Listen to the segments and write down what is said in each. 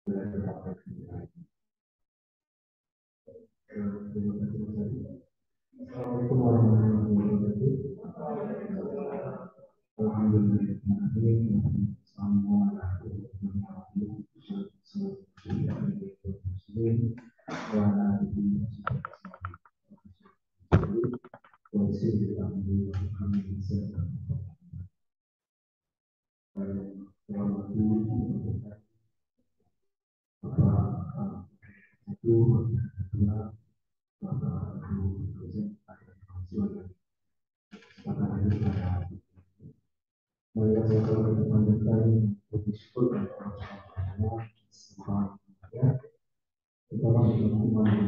Assalamualaikum warahmatullahi wabarakatuh.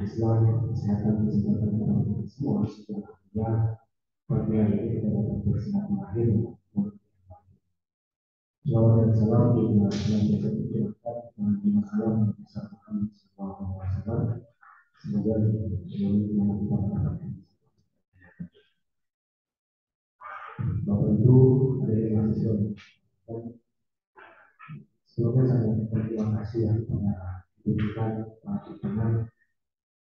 Islam, kesehatan, kesehatan semua sejahtera. Pagi hari ini kita dapat bersilaturahim. Shalawat dan salam juga senantiasa diucapkan di masalah besar Muhammad Sallallahu Alaihi Wasallam. Semoga seluruh yang kita dapatkan. Bapak Ibu, ada yang mahasiswa dan sebelumnya saya berterima kasih ya kepada pimpinan pimpinan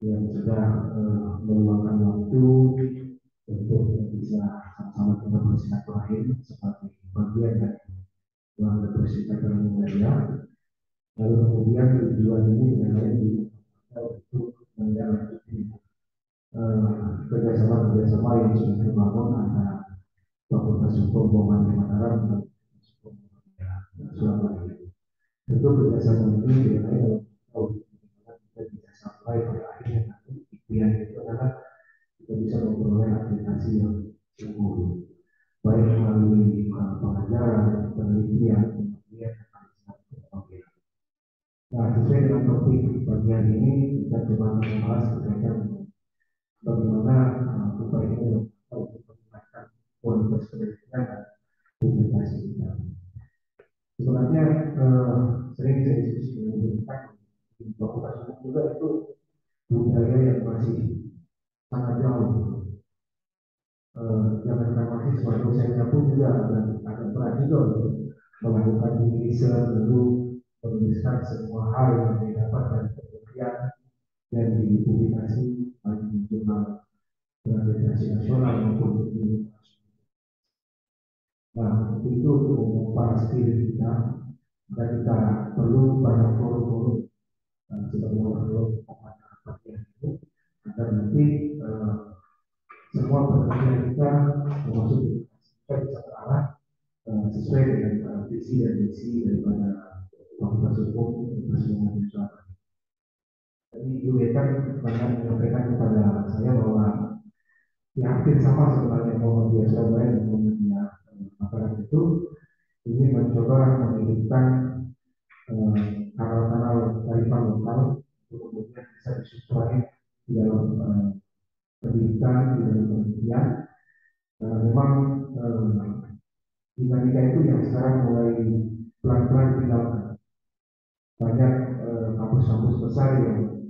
yang sudah meluangkan waktu untuk bisa sama-sama kita bersilaturahim sebagai bagian dari keluarga persikatan mulia. Lalu kemudian tujuan ini yang lain untuk menjalankan kerjasama yang sudah terbangun antara Fakultas Hukum Muhammadiyah Mataram dan Surabaya. Tentu kerjasama ini tidak lain dalam kita bisa sampai pada akhirnya nanti impian itu adalah kita bisa memperoleh aplikasi yang cukup baik melalui pengajaran, penelitian, kemudian teknologi. Nah, sesuai dengan topik bagian ini kita coba membahas berkaitan dengan bagaimana upaya ini untuk meningkatkan kualitas pendidikan dan publikasi kita. Sebenarnya sering saya diskusi dengan di fakultas hukum juga itu budaya yang masih sangat jauh. Jangan masih sebagai dosennya pun juga agak berat juga untuk melakukan riset lalu menuliskan semua hal yang didapat dari penelitian dan dipublikasi di jurnal organisasi nasional maupun di internasional. Nah, itu untuk memompa skill kita dan kita perlu banyak forum-forum sebagai forum bagian itu agar nanti semua penelitian kita termasuk kita bisa terarah sesuai dengan visi dan misi daripada Fakultas Hukum Universitas Indonesia. Jadi Ibu kan banyak menyampaikan kepada saya bahwa ya hampir sama sebenarnya Muhammadiyah Surabaya dan Muhammadiyah Mataram itu ini mencoba menghidupkan kanal-kanal kearifan lokal untuk kemudian bisa disuplai di dalam pendidikan, di dalam penelitian. Memang dinamika itu yang sekarang mulai pelan-pelan dilakukan. Banyak kampus-kampus besar yang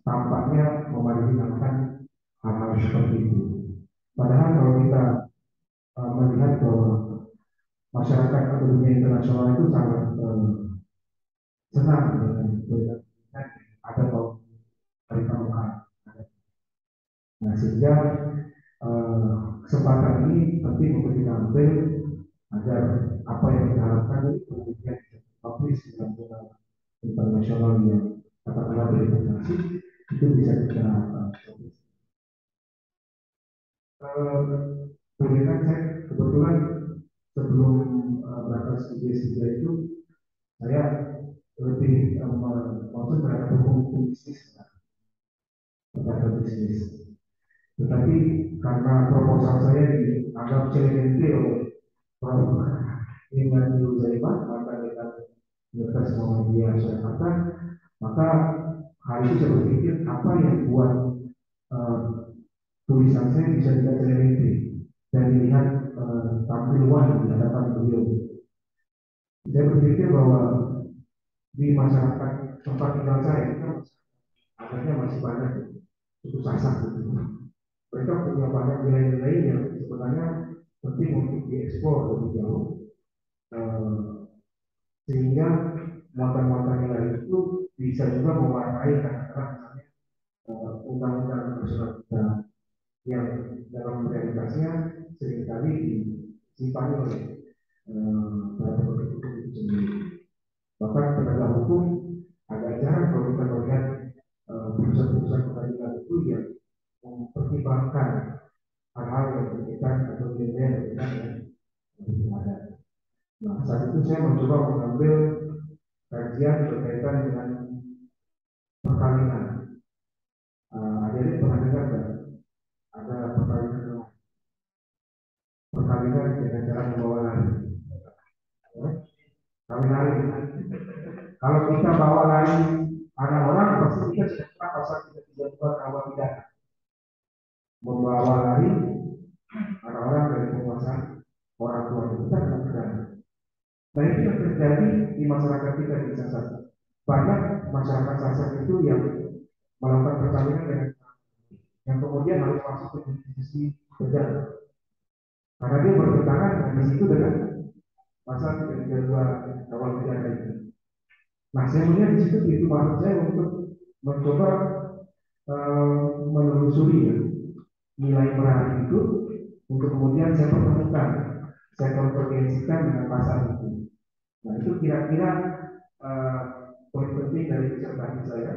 tampaknya memarginalkan hal-hal seperti itu. Padahal kalau kita melihat bahwa masyarakat atau dunia internasional itu sangat senang dengan ada kearifan lokal. Nah, sehingga kesempatan ini penting untuk kita ambil agar apa yang kita harapkan itu kemudian publish dalam jurnal internasional yang katakanlah berkomunikasi itu bisa kita publish. Kemudian saya kebetulan sebelum berangkat studi S3 itu saya lebih konsen terhadap hukum bisnis, terhadap bisnis. Tetapi karena proposal saya dianggap challenging oleh Prof. Imran Zaimah, maka dengan Universitas Muhammadiyah Jakarta, maka hari itu saya berpikir apa yang buat tulisan saya bisa dibaca dan dilihat tampil wah di hadapan beliau. Saya berpikir bahwa di masyarakat tempat tinggal saya itu akhirnya masih banyak itu sasak gitu. Mereka punya banyak nilai-nilai yang sebenarnya penting untuk dieksplor lebih jauh, sehingga muatan-muatan nilai itu bisa juga mewarnai katakanlah misalnya undang-undang nasional kita yang dalam realitasnya seringkali disimpan oleh para penegak hukum itu sendiri. Bahkan penegak hukum agak jarang kalau kita melihat putusan-putusan pengadilan itu yang mempertimbangkan hal-hal yang berkaitan atau nilai yang berkaitan dengan ada. Nah, saat itu saya mencoba mengambil kajian berkaitan dengan perkawinan. Jadi pernah dengar nggak ada perkawinan dengan cara membawa lari? Kawin lari. Kalau kita bawa lari anak orang, pasti kita sudah pernah pasal 332 awal pidana. Membawa lari anak orang dari penguasaan orang tua kita tidak pidana. Nah itu yang terjadi di masyarakat kita di Sasak. Banyak masyarakat Sasak itu yang melakukan perkawinan dengan yang kemudian harus masuk ke institusi negara. Karena dia bertentangan di situ dengan pasal 332 awal pidana itu. Nah, saya melihat di situ itu maksud saya untuk mencoba menelusuri nilai merah itu untuk kemudian saya pertemukan, saya konvergensikan dengan pasal itu. Nah, itu kira-kira poin penting dari disertasi saya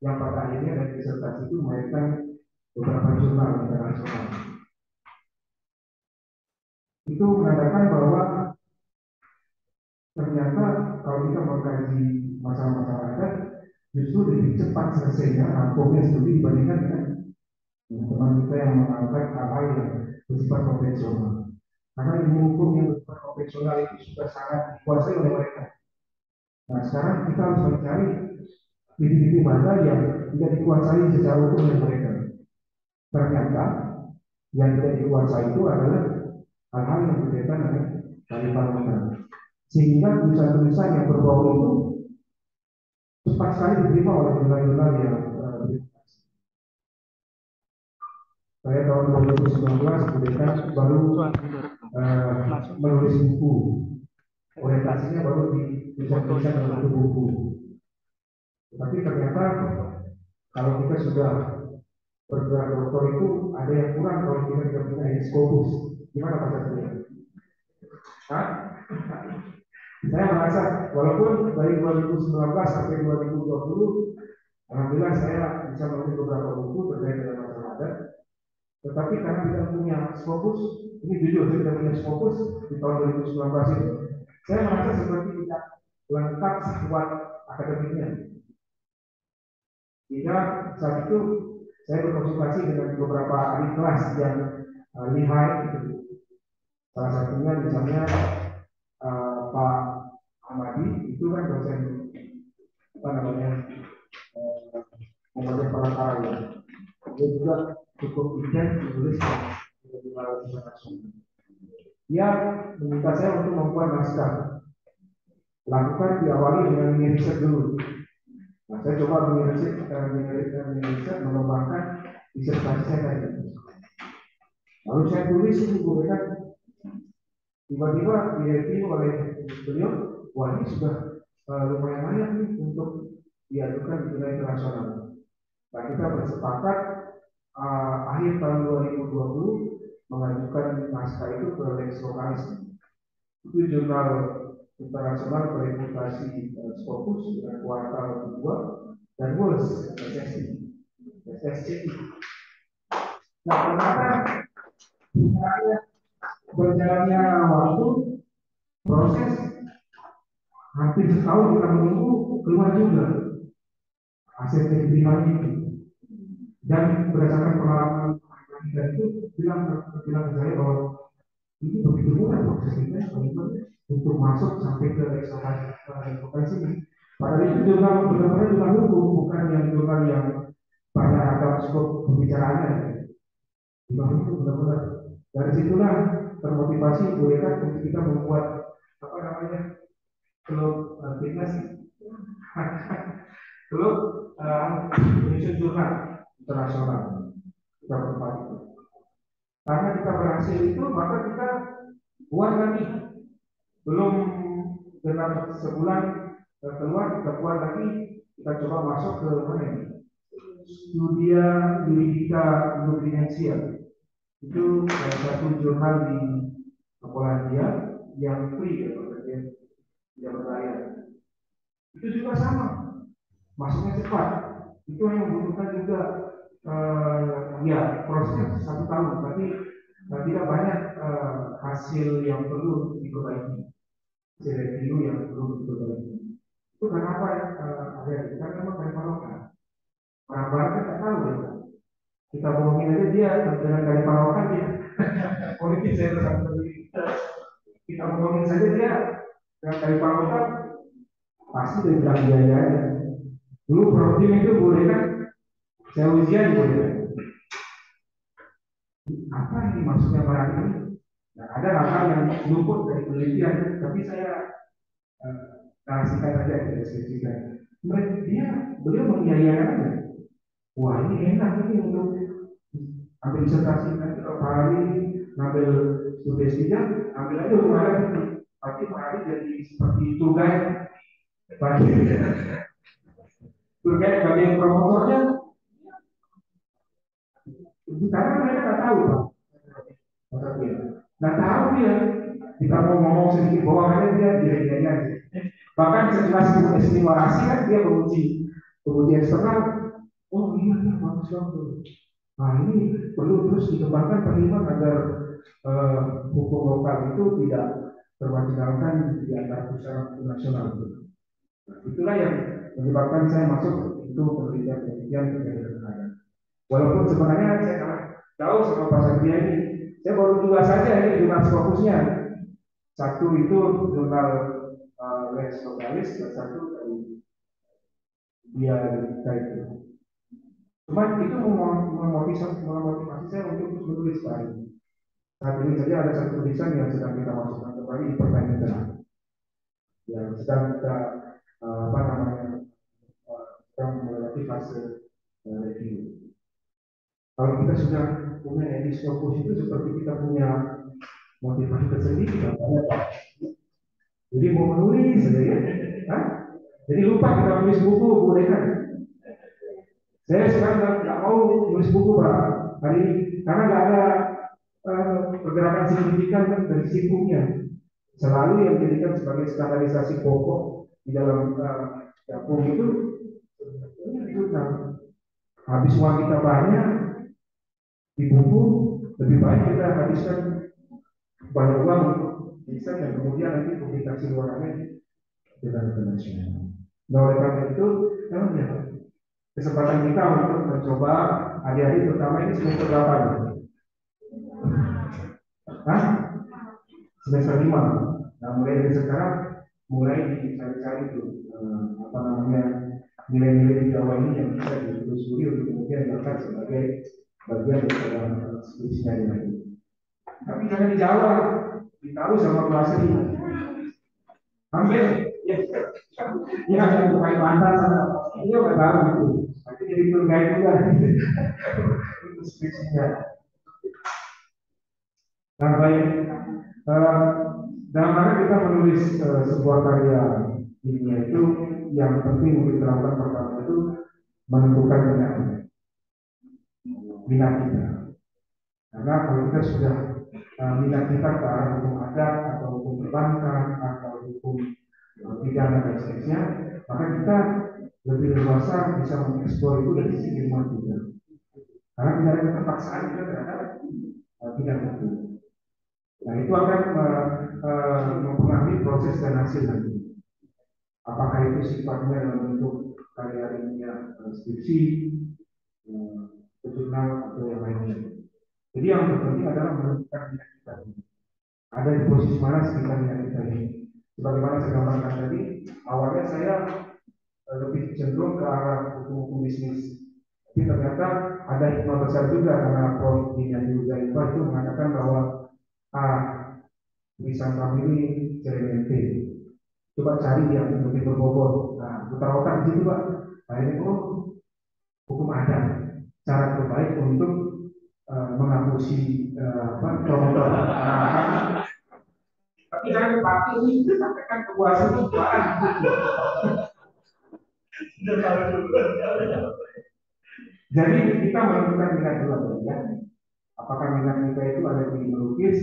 yang pada akhirnya dari disertasi itu melahirkan beberapa jurnal internasional. Itu menandakan bahwa ternyata kalau kita mengkaji masalah-masalah adat justru lebih cepat selesainya rampungnya studi dibandingkan dengan teman kita yang mengangkat hal-hal yang bersifat konvensional. Karena ilmu hukum yang bersifat konvensional itu sudah sangat dikuasai oleh mereka. Nah sekarang kita harus mencari titik-titik mana yang tidak dikuasai secara utuh oleh mereka. Ternyata yang tidak dikuasai itu adalah hal-hal yang berkaitan dengan kearifan. Sehingga tulisan-tulisan yang berbau itu cepat sekali diterima oleh jurnal-jurnal yang saya tahun 2019 kemudian baru menulis buku, orientasinya baru di tulisan-tulisan dalam buku. Tapi ternyata kalau kita sudah bergerak doktor itu ada yang kurang kalau kita tidak punya skopus. Gimana Pak Satria? Saya merasa walaupun dari 2019 sampai 2020 alhamdulillah saya bisa menulis beberapa buku terkait dengan masalah adat, tetapi karena tidak punya fokus, ini jujur saya tidak punya fokus di tahun 2019 itu, saya merasa seperti tidak lengkap sekuat akademiknya. Sehingga saat itu saya berkonsultasi dengan beberapa ahli kelas yang lihai gitu. Salah satunya misalnya Pak Ahmadi itu kan dosen apa namanya pembagian perantara ya. Dia juga cukup intens menulis di dalam internasional. Dia meminta saya untuk membuat naskah. Lakukan diawali dengan riset dulu. Nah, saya coba riset mengembangkan disertasi saya tadi. Lalu saya tulis itu bukan tiba-tiba direview oleh beliau, wah ini sudah lumayan banyak nih untuk diajukan di dunia internasional. Nah kita bersepakat akhir tahun 2020 mengajukan naskah itu ke Lex Lokalis. Itu jurnal internasional bereputasi Scopus dengan kuartal kedua dan WOLS SSC. Nah ternyata berjalannya waktu proses hampir setahun kita menunggu keluar juga hasil diterima itu. Dan berdasarkan pengalaman kita itu bilang ke saya bahwa ini begitu mudah prosesnya untuk masuk sampai ke ekspektasi ini. Padahal itu jurnal benar-benar jurnal hukum, bukan yang jurnal yang pada ada skop pembicaraannya. Jurnal itu benar-benar dari situlah termotivasi bolehkah untuk kita membuat apa namanya klub fitness, klub menyusun jurnal internasional kita berempat itu. Karena kita berhasil itu, maka kita buat lagi belum genap sebulan kita keluar lagi, kita coba masuk ke mana ini? Studia Juridika Indonesia. Itu salah satu jurnal di Polandia yang free ya, tidak berbayar. Itu juga sama, masuknya cepat. Itu hanya membutuhkan juga ya prosesnya 1 tahun, tapi tidak banyak hasil yang perlu diperbaiki, hasil review yang perlu diperbaiki. Itu karena apa? Ada karena memang dari Marokan. Orang barat kan tak tahu ya. Kita bohongin aja dia dengan dari Marokan dia. Politik saya bersama kita bohongin saja dia dengan dari Marokan pasti dia bilang biaya aja. Dulu problem itu boleh kan? Saya ujian boleh kan? Apa ini maksudnya barang ini? Nah, ada hal-hal yang luput dari penelitian, tapi saya narasikan saja, tidak deskripsikan. Beliau mengiyakan, wah ini enak ini untuk ambil disertasi nanti kalau Pak Hari ngambil studi S3, ambil aja untuk ada itu. Tapi Pak Hari jadi seperti tour guide, bagi tour guide bagian promotornya, karena mereka nggak tahu Pak. Nggak tahu dia, kita mau ngomong sedikit bawah aja dia dia. Bahkan setelah estimasi kan dia menguji eksternal. Oh iya, bagus bagus. Nah ini perlu terus dikembangkan perlindungan agar hukum lokal itu tidak termarginalkan di antara pusat nasional. Nah, itulah yang menyebabkan saya masuk itu penelitian terkait dengan. Walaupun sebenarnya saya kalah jauh sama Pak Satria ini, saya baru 2 saja ini jurnal fokusnya. Satu itu jurnal Lex Lokalis dan satu dari dia itu. Cuma itu memotivasi saya untuk terus menulis kembali. Saat ini saja ada satu tulisan yang sedang kita masukkan kembali di pertanyaan yang sedang kita apa namanya sedang melewati fase review. Kalau kita sudah punya edisi fokus itu seperti kita punya motivasi tersendiri, banyak Pak. Jadi mau menulis saja ya, jadi lupa kita menulis buku, boleh kan? Saya sekarang nggak mau nulis buku Pak hari ini karena nggak ada pergerakan signifikan dari sisi hukumnya. Selalu yang dijadikan sebagai standarisasi pokok di dalam hukum itu habis uang kita banyak di buku, lebih baik kita habiskan banyak uang untuk riset dan kemudian nanti publikasi luar negeri dengan internasional. Nah oleh karena itu, ya, kesempatan kita untuk mencoba adik-adik terutama ini semester berapa ya? Semester 5. Nah mulai dari sekarang mulai dicari-cari itu apa namanya nilai-nilai di Jawa ini yang bisa ditelusuri untuk kemudian diangkat sebagai bagian dari skripsinya lagi. Tapi jangan di Jawa, ditaruh sama kelas ini. Ambil, ya, yang pakai mantan sana, ini nggak tahu gitu. Nanti jadi tour guide juga itu skripsinya. Nah baik, dalam mana kita menulis sebuah karya ilmiah itu yang penting untuk dilakukan pertama itu menentukan minat kita. Karena kalau kita sudah minat kita ke arah hukum adat atau hukum perbankan atau hukum pidana dan seterusnya, maka kita lebih leluasa bisa mengeksplor itu dari sisi ilmuwan juga. Karena tidak ada keterpaksaan kita terhadap bidang hukum. Nah itu akan mempengaruhi proses dan hasil nanti. Apakah itu sifatnya dalam bentuk karya ilmiah skripsi, jurnal atau yang lainnya. Jadi yang terpenting adalah menentukan minat kita. Ada di posisi mana sekitar minat kita ini. Sebagaimana saya gambarkan tadi, awalnya saya lebih cenderung ke arah hukum bisnis. Tapi ternyata ada hikmah besar juga karena Prof. Dini Zaifah itu mengatakan bahwa tulisan kami ini CMNT. Coba cari yang lebih berbobot. Nah, putar otak di situ Pak. Akhirnya hukum adat. Cara terbaik untuk mengakusi promotor. Tapi jangan dipakai ini sampaikan ke buah itu jualan. Jadi kita menentukan minat dulu ya. Apakah minat kita itu ada di melukis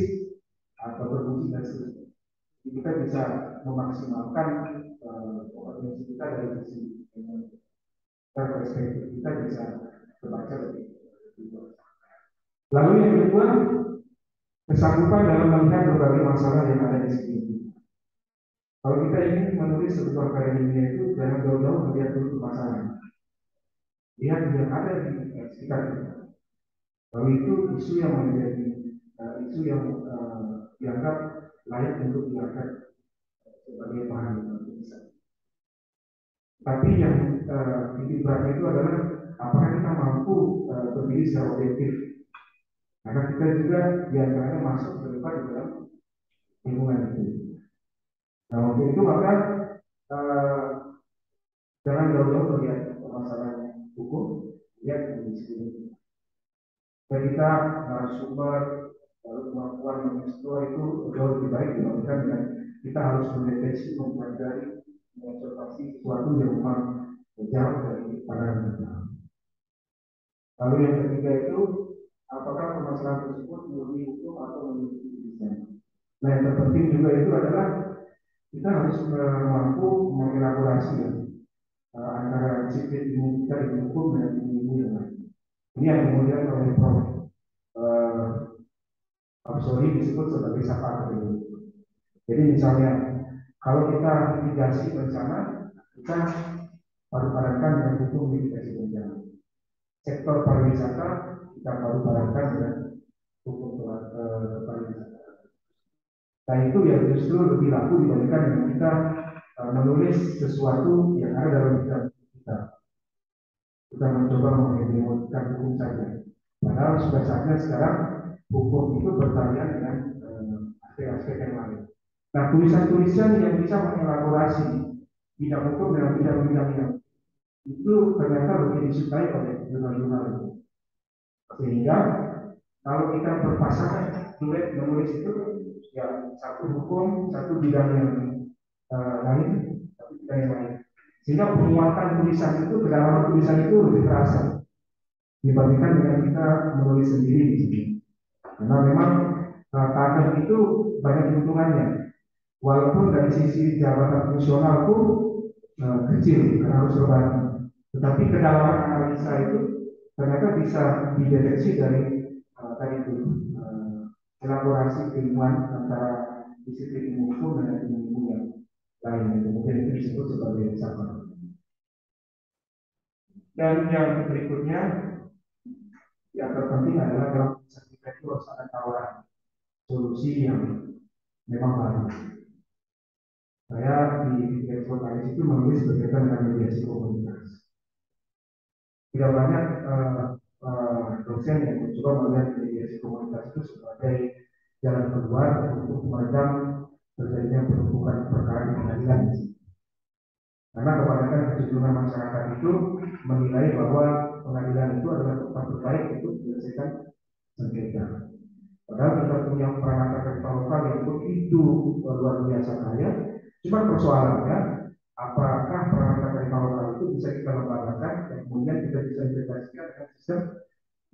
atau bermusik dan seterusnya. Kita bisa memaksimalkan potensi kita dari sisi perspektif kita bisa terbaca lebih luas. Lalu yang kedua, kesanggupan dalam melihat berbagai masalah yang ada di sekeliling. Kalau kita ingin menulis sebuah karya ilmiah itu jangan jauh-jauh melihat dulu masalah. Lihat yang ada di sekitar kita. Kalau itu isu yang menjadi isu yang dianggap layak untuk diangkat sebagai bahan tulisan. Tapi yang titik beratnya itu adalah apakah kita mampu berdiri secara objektif. Karena kita juga diantaranya masuk terlibat di dalam lingkungan itu. Nah untuk itu maka jangan jauh-jauh melihat permasalahan hukum, lihat di sini. Ketika narasumber lalu kemampuan mengeksplor itu jauh lebih baik dibandingkan dengan kita harus mendeteksi, mempelajari, mengobservasi sesuatu yang memang jauh dari pandangan kita. Lalu yang ketiga itu apakah permasalahan tersebut murni hukum atau memiliki desain. Nah yang terpenting juga itu adalah kita harus mampu mengelaborasi ya, antara disiplin ilmu kita ilmu hukum dan ilmu yang lain. Ini yang kemudian oleh Prof. Sorry disebut sebagai sapa akademik. Jadi misalnya kalau kita mitigasi bencana, kita padupadankan dengan hukum mitigasi bencana. Sektor pariwisata kita padupadankan dengan hukum pariwisata. Nah itu ya justru lebih laku dibandingkan dengan kita menulis sesuatu yang ada dalam pikiran kita. Kita mencoba mengeksekusikan hukum saja. Padahal sudah saatnya sekarang hukum itu bertanya dengan aspek-aspek yang lain. Nah tulisan-tulisan yang bisa mengelaborasi bidang hukum dengan bidang-bidang yang itu ternyata lebih disukai oleh jurnal-jurnal itu. Sehingga kalau kita berpasangan menulis itu ya satu hukum, satu bidang yang lain, satu bidang yang lain. Sehingga penguatan tulisan itu, kedalaman tulisan itu lebih terasa dibandingkan dengan kita menulis sendiri di sini. Karena memang kadang itu banyak keuntungannya. Walaupun dari sisi jabatan fungsional pun kecil karena harus berbagi. Tetapi kedalaman analisa itu ternyata bisa dideteksi dari tadi itu elaborasi keilmuan antara disiplin ilmu hukum dan ilmu yang lain. Kemudian itu disebut sebagai filsafat. Dan yang berikutnya yang terpenting adalah dalam kita itu harus ada tawaran solusi yang memang baru. Saya di eksploitasi itu menulis berkaitan dengan mediasi komunitas. Tidak banyak dosen yang mencoba melihat mediasi komunitas itu sebagai jalan keluar untuk meredam terjadinya penumpukan perkara di pengadilan. Karena kebanyakan kecenderungan masyarakat itu menilai bahwa pengadilan itu adalah tempat terbaik untuk menyelesaikan sengketa. Padahal kita punya perangkat karifan lokal yang begitu luar biasa kaya. Cuma persoalannya, apakah perangkat karifan lokal itu bisa kita lembagakan dan kemudian kita bisa integrasikan dengan sistem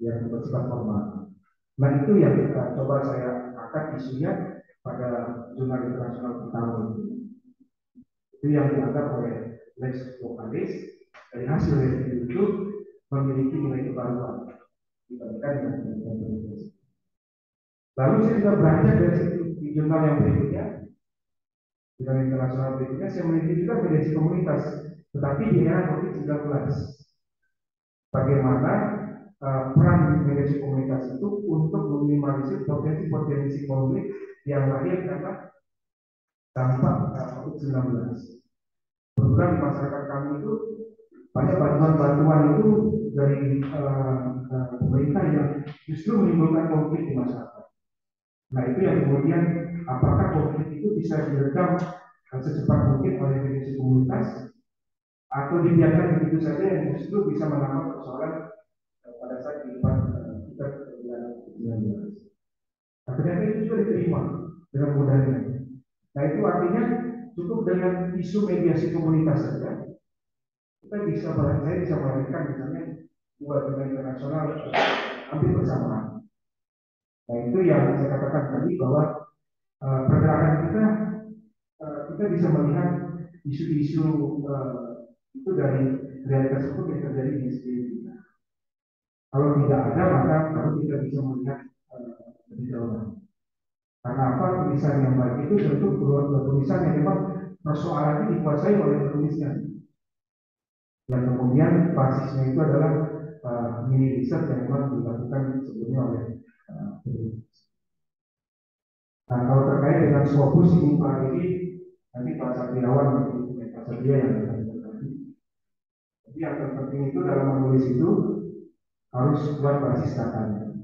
yang bersifat formal. Nah itu yang kita coba saya angkat isunya pada jurnal internasional pertama itu. Itu yang dianggap oleh Lex Vokalis dari hasil review itu memiliki nilai kebaruan dibandingkan dengan penelitian. Lalu saya juga belajar dari situ di jurnal yang berikutnya, jurnal internasional berikutnya, saya meneliti juga mediasi komunitas, tetapi di era COVID-19. Bagaimana peran mediasi komunitas itu untuk meminimalisir potensi-potensi konflik yang lahir karena dampak COVID-19. Kebetulan di masyarakat kami itu banyak bantuan-bantuan itu dari pemerintah yang justru menimbulkan konflik di masyarakat. Nah itu yang kemudian apakah konflik itu bisa diredam secepat mungkin oleh mediasi komunitas atau dibiarkan begitu saja yang justru bisa menambah persoalan pada saat kehidupan kita di dalam COVID-19. Nah ternyata itu juga diterima dengan mudahnya. Nah itu artinya cukup dengan isu mediasi komunitas saja kita bisa saya bisa melahirkan misalnya dua dunia internasional hampir bersamaan. Nah itu yang saya katakan tadi bahwa pergerakan kita bisa melihat isu-isu itu dari realitas hukum yang terjadi di sekeliling kita. Kalau tidak ada maka baru kita bisa melihat lebih jauh. Karena apa tulisan yang baik itu tentu tulisan yang memang persoalannya dikuasai oleh penulisnya. Yang kemudian basisnya itu adalah mini riset yang memang dilakukan sebelumnya oleh penulis. Nah kalau terkait dengan Scopus ini Pak ini nanti Pak Satriawan Pak Satria yang akan berbagi. Jadi yang terpenting itu dalam menulis itu harus buat basis datanya.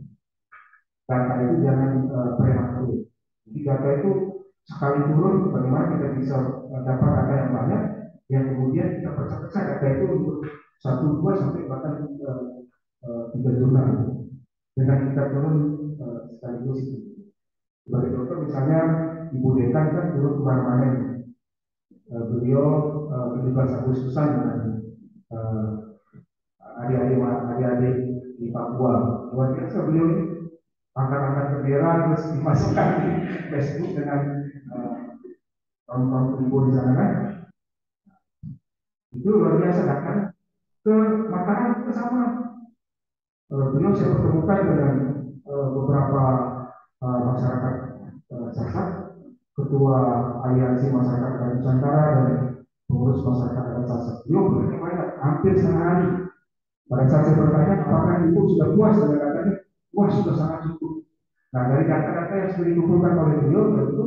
Data itu jangan prematur. Jadi data itu sekali turun, bagaimana kita bisa dapat data yang banyak, yang kemudian kita pecah-pecah data itu untuk 1, 2 sampai bahkan 3 jurnal. Dengan kita turun sekaligus itu. Sebagai contoh misalnya Ibu Dekan kan turun kemana-mana. Beliau 17 Agustusan dengan adik-adik di Papua. Luar biasa beliau ini angkat-angkat bendera terus dimasukkan di Facebook dengan kaum-kaum ibu di sana kan. Itu luar biasa kan. Ke Mataram juga sama. Beliau saya pertemukan dengan beberapa masyarakat Sasak, ketua aliansi masyarakat adat Nusantara dan pengurus masyarakat adat Sasak. Beliau bertanya banyak, hampir setengah hari. Pada saat saya bertanya, apakah ibu sudah puas dengan datanya? Wah, sudah sangat cukup. Nah, dari data-data yang sudah dikumpulkan oleh beliau, tentu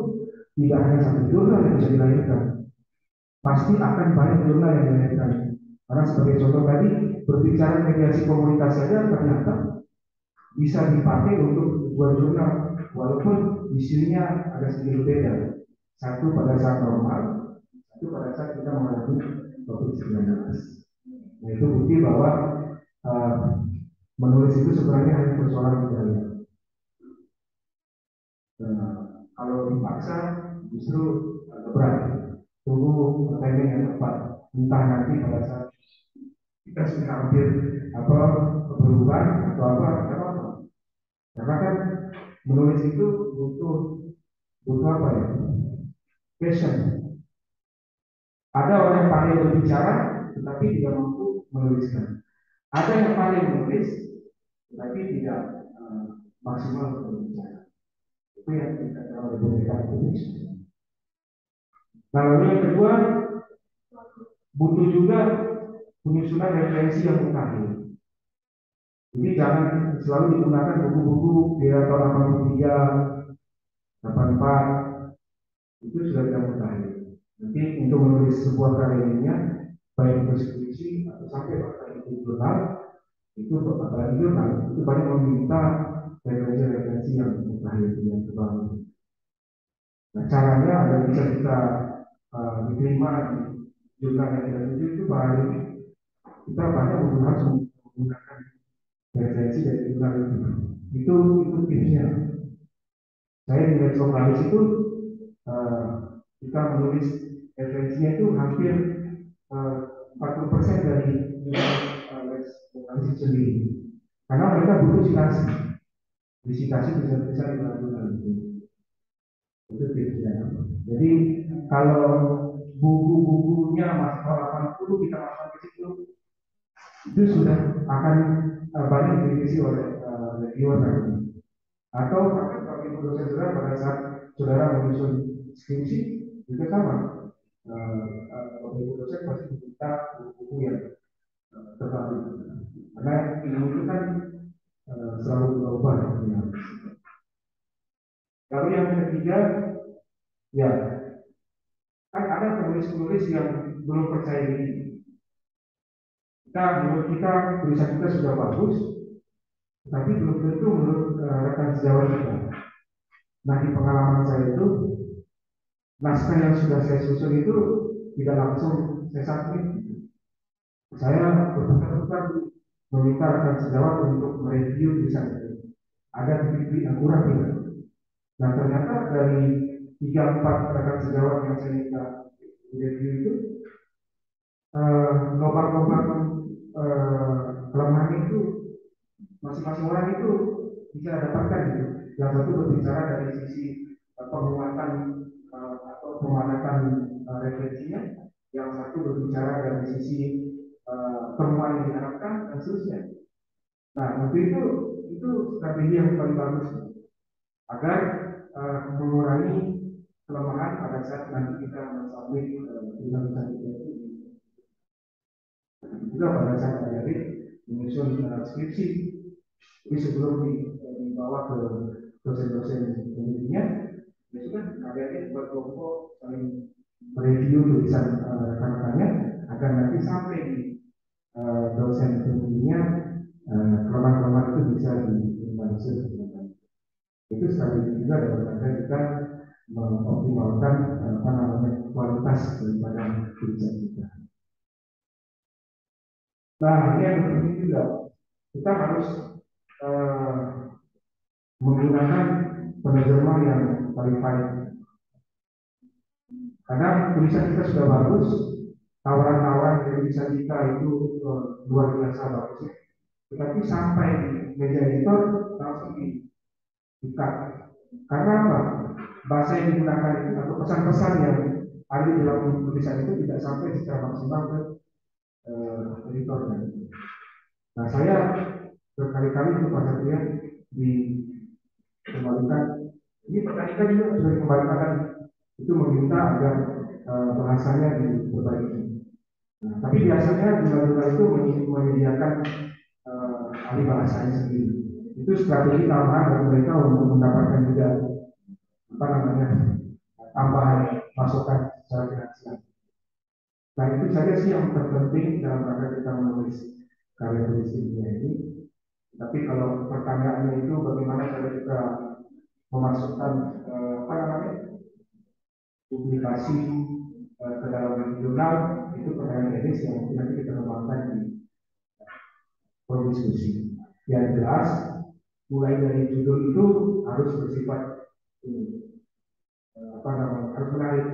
tidak hanya satu jurnal yang bisa dilahirkan. Pasti akan banyak jurnal yang dilahirkan. Karena sebagai contoh tadi, berbicara mediasi komunitas saja ternyata bisa dipakai untuk dua jurnal, walaupun isinya ada sedikit beda. Satu pada saat normal, satu pada saat kita menghadapi COVID-19. Nah, itu bukti bahwa menulis itu sebenarnya hanya persoalan budaya. Kalau dipaksa justru berat. Tunggu timing yang tepat. Entah nanti pada saat kita sudah hampir berubah atau apa. Karena kan menulis itu butuh apa ya? Passion. Ada orang yang pandai berbicara, tetapi tidak mampu menuliskan. Ada yang pandai menulis, tetapi tidak maksimal berbicara. Itu yang kita tahu berbeda Indonesia. Nah, lalu yang kedua, butuh juga penyusunan referensi yang mutakhir. Jadi jangan selalu digunakan buku-buku di tahun 83, 84, itu sudah tidak mutakhir. Nanti untuk menulis sebuah karya ilmiah, baik itu skripsi atau sampai bahkan itu jurnal, itu apalagi jurnal itu banyak meminta referensi-referensi yang mutakhir yang terbaru. Nah, caranya agar bisa kita diterima di jurnal yang kita tuju itu baru kita banyak menggunakan referensi dari jurnal itu. Itu tipsnya. Saya di Metropolis itu kita menulis referensinya itu hampir 40% dari jurnal itu sendiri. Karena mereka butuh citasi. Citasi bisa dilakukan itu. Itu tipsnya. Jadi kalau buku-bukunya masuk 80 kita masuk ke situ, itu sudah akan banyak direvisi oleh reviewer nanti. Atau kalau ibu dosen saudara pada saat saudara menyusun skripsi juga sama. Ibu dosen pasti meminta buku-buku yang terbaru. Karena ilmu itu kan selalu berubah. Lalu yang ketiga, ya kan ada penulis-penulis yang belum percaya diri. Menurut kita tulisan kita sudah bagus, tapi belum tentu menurut rekan sejawat kita. Nah di pengalaman saya itu, naskah yang sudah saya susun itu tidak langsung saya submit. Saya berputar-putar meminta rekan sejawat untuk mereview tulisan itu. Ada titik yang kurang tidak. Nah ternyata dari 3-4 rekan sejawat yang saya minta review itu, lubang-lubang kelemahan itu masing-masing orang itu bisa dapatkan gitu. Yang satu berbicara dari sisi penguatan atau pemanakan refleksinya, yang satu berbicara dari sisi temuan yang diharapkan dan seterusnya. Nah, untuk itu strategi yang paling bagus agar mengurangi kelemahan pada saat nanti kita mensubmit tulisan kita itu, juga pada saat adik-adik menyusun skripsi. Jadi sebelum dibawa ke dosen-dosen penelitinya, biasanya adik-adik berkelompok saling mereview tulisan rekan-rekannya agar nanti sampai di dosen penelitinya kelemahan-kelemahan itu bisa diminimalisir. Itu strategi juga dalam rangka kita mengoptimalkan kualitas daripada tulisan kita. Nah, ini yang penting juga, kita harus menggunakan penerjemah yang qualified. Kadang tulisan kita sudah bagus, tawaran-tawaran dari tulisan kita itu luar biasa bagusnya, tetapi sampai di meja editor langsung di-cut. Karena apa? Bahasa yang digunakan itu atau pesan-pesan yang ada di dalam tulisan itu tidak sampai secara maksimal ke editor. Nah, saya berkali-kali kepada dia dikembalikan. Ini pertanyaan juga sudah dikembalikan, itu meminta agar bahasanya diperbaiki. Nah, tapi biasanya jurnal-jurnal itu menyediakan ahli bahasanya sendiri. Itu strategi tambahan bagi mereka untuk mendapatkan juga tambahan masukan secara finansial. Nah, itu saja sih yang terpenting dalam rangka kita menulis karya tulis ilmiah ini. Tapi kalau pertanyaannya itu bagaimana cara kita memasukkan publikasi ke dalam jurnal, itu pertanyaan teknis yang nanti kita kembangkan di forum diskusi. Yang jelas, mulai dari judul itu harus bersifat harus menarik,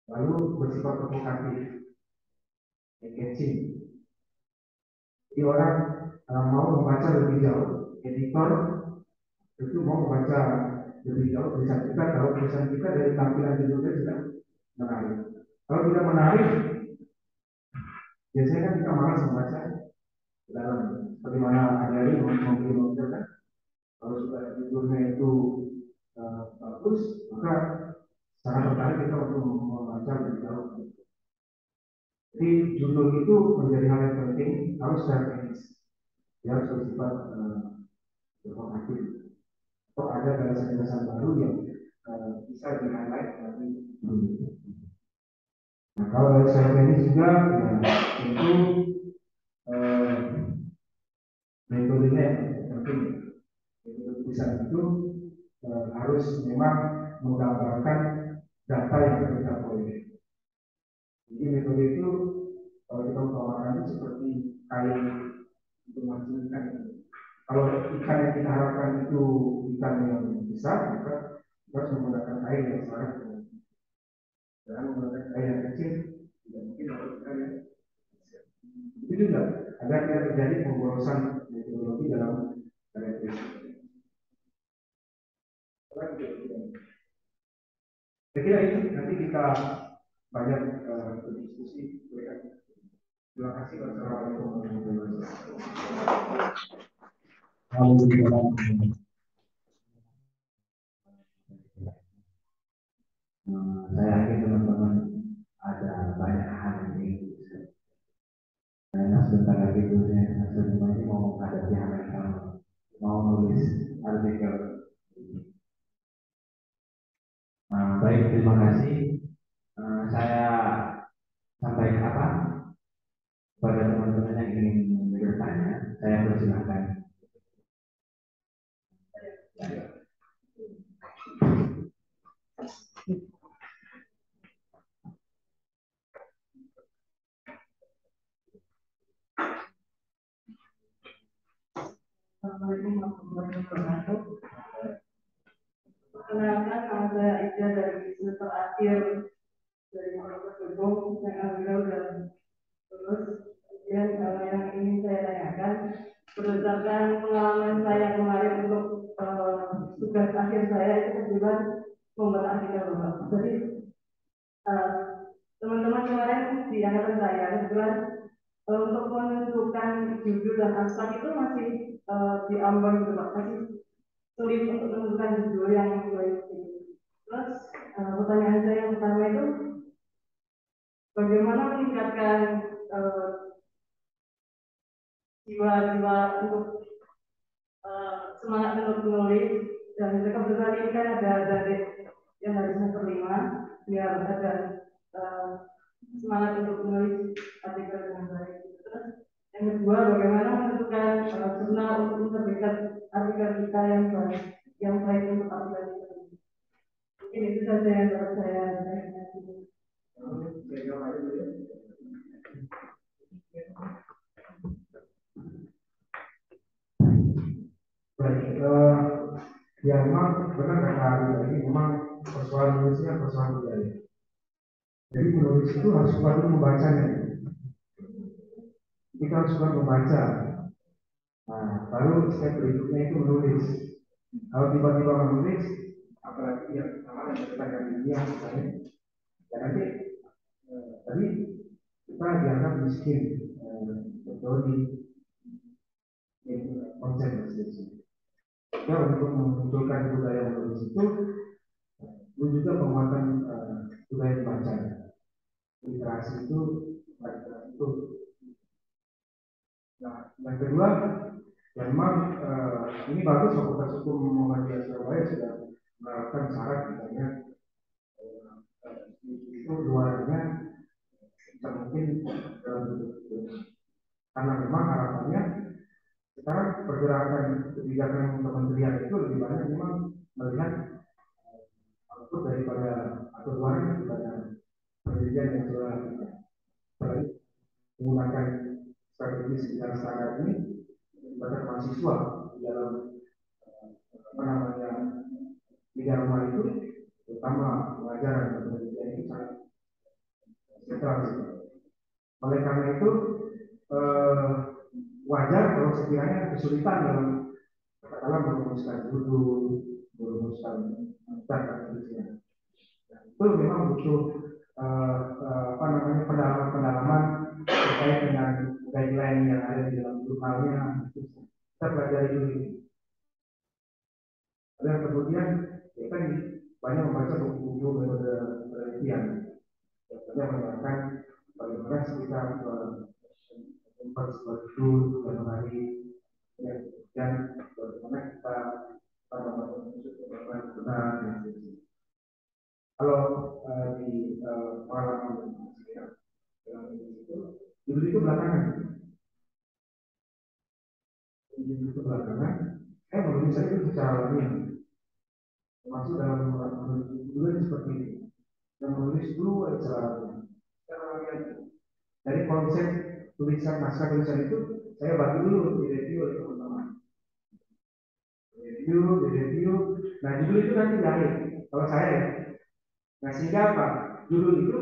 lalu bersifat provokatif, catching. Jadi orang mau membaca lebih jauh, editor itu mau membaca lebih jauh tulisan kita kalau tulisan kita dari tampilan judulnya tidak menarik. Kalau tidak menarik, biasanya kan kita malas membaca dalam. Bagaimana ada yang membeli novel kan? Kalau sudah judulnya itu bagus, maka sangat tertarik kita untuk membaca lebih jauh. Jadi judul itu menjadi hal yang penting, harus strategis. Dia harus bersifat informatif. Atau ada gagasan-gagasan baru yang bisa di-highlight dari judul. Nah, kalau dari saya teknis juga, ya tentu metodenya yang penting. Metode tulisan itu harus memang menggambarkan data yang kita peroleh. Jadi metode itu kalau kita umpamakan itu seperti kain untuk mancing ikan. Kalau ikan yang kita harapkan itu ikan yang besar, maka kita harus menggunakan kain yang selaras. Jangan menggunakan kain yang kecil, tidak mungkin dapat ikan yang besar. Itu juga agar tidak terjadi pemborosan metodologi dalam karya tulis. Saya kira itu nanti kita banyak berdiskusi. Terima kasih. Wassalamualaikum warahmatullahi wabarakatuh. Saya yakin teman-teman ada banyak hal yang ingin saya sebentar lagi dunia ini mau menghadapi hal yang sama, mau nulis artikel. Baik, terima kasih. Saya sampaikan apa pada teman-teman yang ingin bertanya, saya persilahkan. Assalamualaikum warahmatullahi wabarakatuh. Perkenalkan, nama saya yang udah terus. Kemudian yang ingin saya tanyakan, berdasarkan pengalaman saya kemarin untuk tugas akhir saya itu kebetulan membuat artikel Bapak. Jadi teman-teman kemarin di angkatan saya kebetulan untuk menentukan judul dan abstrak itu masih diambang gitu Pak, masih sulit untuk menentukan judul yang baik. Terus pertanyaan saya yang pertama itu bagaimana meningkatkan jiwa-jiwa untuk semangat untuk menulis, dan kebetulan ini kan ada adik yang hari semester 5, dia harus ada semangat untuk menulis artikel dengan baik. Terus yang kedua, bagaimana menentukan jurnal untuk menerbitkan artikel kita yang baik untuk artikel kita. Mungkin itu saja yang dapat saya tanyakan. Baik, ya memang benar kata Ali, memang persoalan nulisnya persoalan budaya. Jadi menulis itu harus suka dulu membacanya. Kita harus suka membaca. Nah, baru step berikutnya itu menulis. Kalau tiba-tiba menulis, apalagi yang sama yang berkaitan dunia misalnya, ya nanti tadi kita dianggap miskin, teori, konsep masing-masing. Ya, untuk memunculkan budaya menulis itu juga penguatan budaya membaca. Literasi itu, itu. Nah, yang kedua, ya memang ini bagus Fakultas Hukum Muhammadiyah Surabaya sudah menerapkan syarat misalnya itu luarnya mungkin karena memang harapannya sekarang pergerakan kebijakan kementerian itu lebih banyak memang melihat output daripada atau luarnya daripada pendidikan yang sudah menggunakan strategi sejarah standar ini melibatkan mahasiswa di dalam apa namanya di dalam itu, terutama pengajaran dan pendidikan itu sangat sentral. Oleh karena itu wajar kalau sekiranya kesulitan dalam merumuskan judul, merumuskan dan seterusnya. Itu memang butuh apa namanya pendalaman terkait dengan guideline yang ada di dalam jurnalnya. Kita pelajari dulu. Dan kemudian kita banyak membaca buku-buku metode penelitian yang menerangkan bagaimana kita membuat sebuah judul dan menarik dan bagaimana kita benar dan sebagainya. Kalau di pengalaman itu belakangan, itu belakangan, saya menulis saya itu secara alamiah, termasuk dalam menulis seperti ini, dan menulis dulu secara alamiah. Dari konsep tulisan naskah tulisan itu saya bagi dulu di review oleh teman-teman. Review. Nah judul itu nanti di akhir. Kalau saya ya. Nah sehingga apa? Judul itu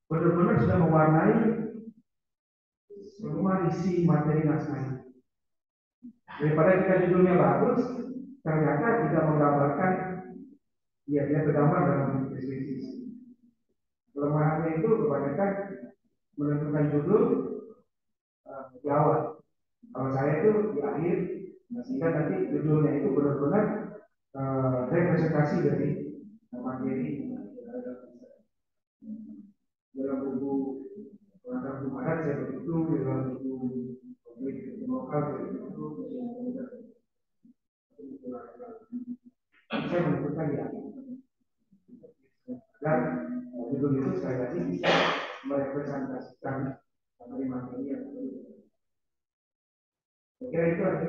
benar-benar sudah mewarnai semua isi materi naskah. Daripada kita judulnya bagus, ternyata tidak menggambarkan dia tergambar dalam deskripsi. Kelemahannya itu kebanyakan menentukan judul di awal. Kalau saya itu di akhir, sehingga nanti judulnya itu benar-benar representasi dari materi dalam buku pengantar hukum adat saya begitu, dalam buku konflik lokal saya begitu, saya menentukan ya dan judul itu sekali lagi bisa merepresentasikan materi yang berbeda. Kira itu aja.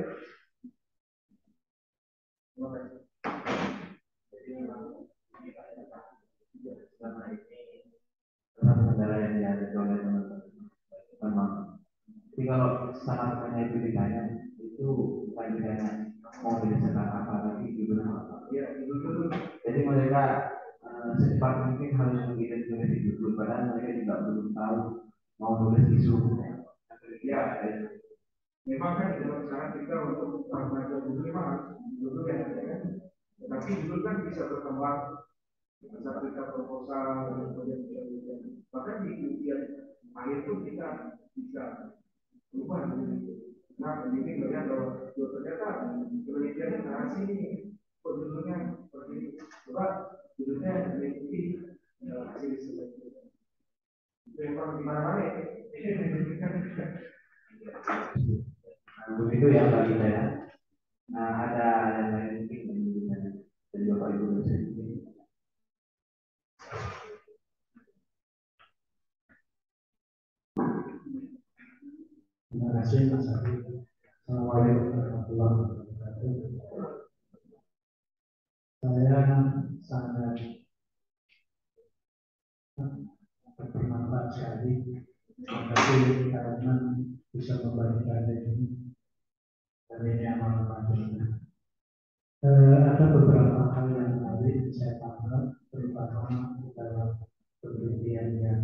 Terima kasih. Selama ini kendala yang dihadapi oleh teman-teman. Jadi kalau sama-sama itu ditanya, itu bukan ditanya mau berdasarkan apa, tapi judul apa. Ya, judul. Jadi mereka secepat mungkin hal yang kita tulis di dulu, padahal mereka juga belum tahu mau nulis isu ya. Memang kan dalam cara kita untuk belajar dulu memang dulu yang ada kan, tapi dulu kan bisa berkembang saat kita proposal dan kemudian bahkan di ujian akhir pun kita bisa berubah gitu. Nah, pendidik melihat bahwa ternyata penelitiannya narasi ini judulnya seperti ini, coba judulnya mengikuti hasil seleksi. Itu yang paling dimana-mana ya. Begitu ya bagi saya. Nah, ada yang lain mungkin dari Bapak Ibu dosen. Terima kasih Mas Adi. Assalamualaikum warahmatullahi wabarakatuh. Saya sangat bermanfaat sekali. Terima kasih karena bisa membagikan ini. Dan ini amal panjangnya. Ada beberapa hal yang menarik saya tangkap, terutama dalam penelitian yang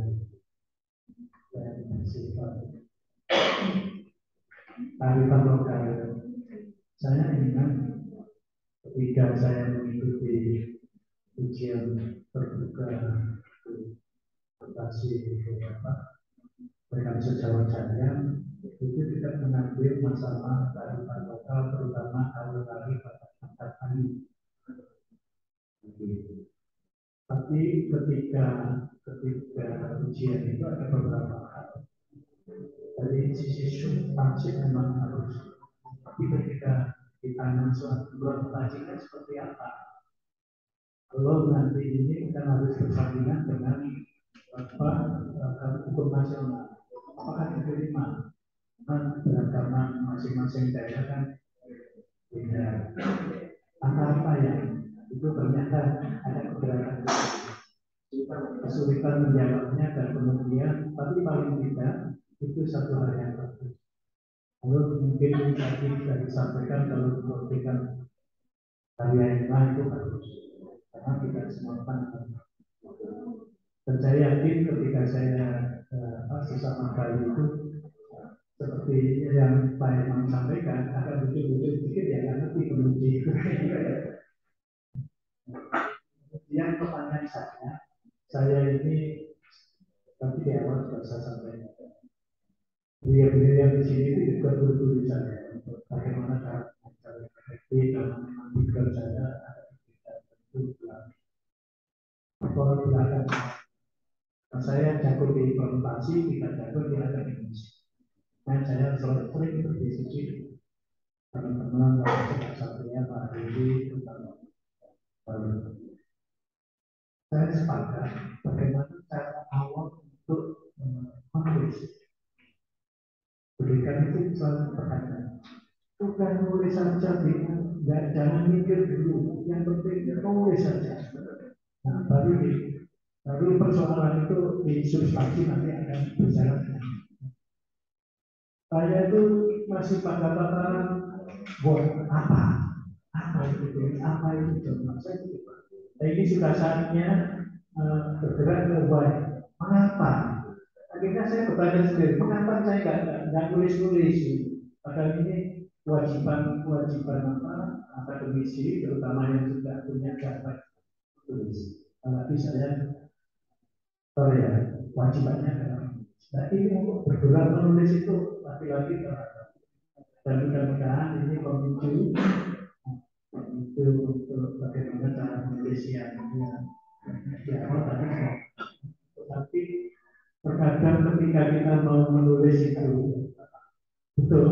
bersifat kearifan lokal. Saya ingat ketika saya mengikuti ujian terbuka berbasis dengan sejauh saya, itu tidak mengambil masalah kearifan lokal, terutama kalau dari kata tani. Tapi ketika ujian itu ada beberapa hal. Dari sisi substansi memang harus, tapi ketika ditanya suatu pertanyaan seperti apa, kalau nanti ini kita harus bersandingan dengan hukum nasional, apakah diterima? Karena beragama masing-masing daerah kan beda. Apa yang itu ternyata ada keberatan, kesulitan menjawabnya, dan kemudian tapi paling tidak itu satu hal yang bagus. Kalau mungkin tadi sudah disampaikan, kalau memberikan karya yang itu bagus, karena tidak semua kan. Dan saya yakin ketika saya sesama kali itu seperti yang Pak Imam sampaikan, akan betul-betul sedikit ya, karena nanti penguji. Kemudian pertanyaan saya ini tapi di awal sudah saya sampaikan. Beliau yang di sini itu juga guru-guru saya untuk bagaimana cara mencari efektif dan mengambil saya ada itu kalau belakang. Saya jago di presentasi, tidak jago di akademisi. Nah, saya sering berdiskusi teman-teman dari Satria, Pak Dewi, terutama. Saya sepakat bagaimana cara awal untuk menulis. Berikan itu satu pertanyaan. Bukan nulis saja, jangan mikir dulu. Yang penting nulis saja. Nah, baru persoalan itu di substansi nanti akan berjalan. Saya itu masih pada tataran buat apa itu, saya itu. Nah, ini sudah saatnya bergerak ke baik. Mengapa? Akhirnya saya bertanya sendiri, mengapa saya nggak nulis-nulis? Padahal ini kewajiban akademisi, terutama yang sudah punya dapat tulis. Tapi saya wajibannya adalah nah ini untuk bergerak menulis itu laki-laki dan mudah-mudahan ini pemicu untuk bagaimana cara menulis yang tadi. Tapi terkadang ketika kita mau menulis itu betul,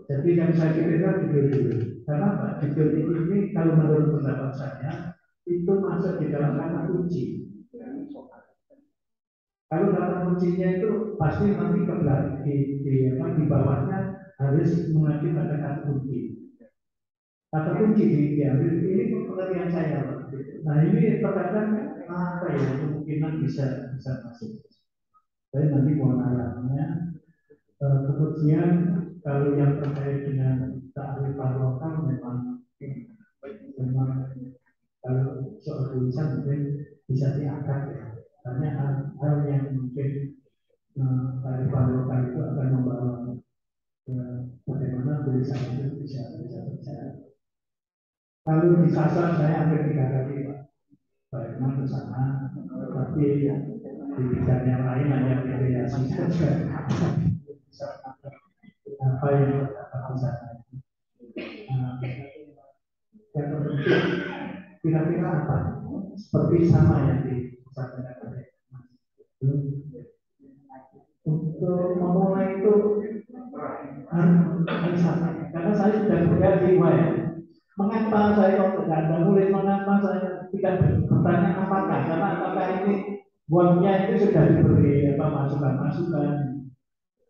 jadi yang saya kira judul dulu. Karena Pak, judul ini kalau menurut pendapat saya itu masuk di dalam kata kunci. Kalau kata kuncinya itu pasti nanti di bawahnya harus mengacu pada kata kunci. Kata kunci diambil, ini pengertian saya. Nah ini terkadang apa ya kemungkinan bisa masuk. Saya nanti mau nanya. Kemudian kalau yang terkait dengan kearifan lokal memang kalau soal tulisan mungkin bisa Kalau disasar saya hampir 3 kali Pak. Baiknya ke sana, tapi di bidang yang lain hanya mediasi saja. Apa yang katakan sana? Yang terpenting kira-kira apa? Seperti sama yang disampaikan oleh Mas. Untuk memulai itu harus sama. Karena saya sudah bergaji, mengapa saya kalau tidak menulis, mengapa saya tidak bertanya apakah, karena apakah ini buatnya itu sudah diberi masukan-masukan,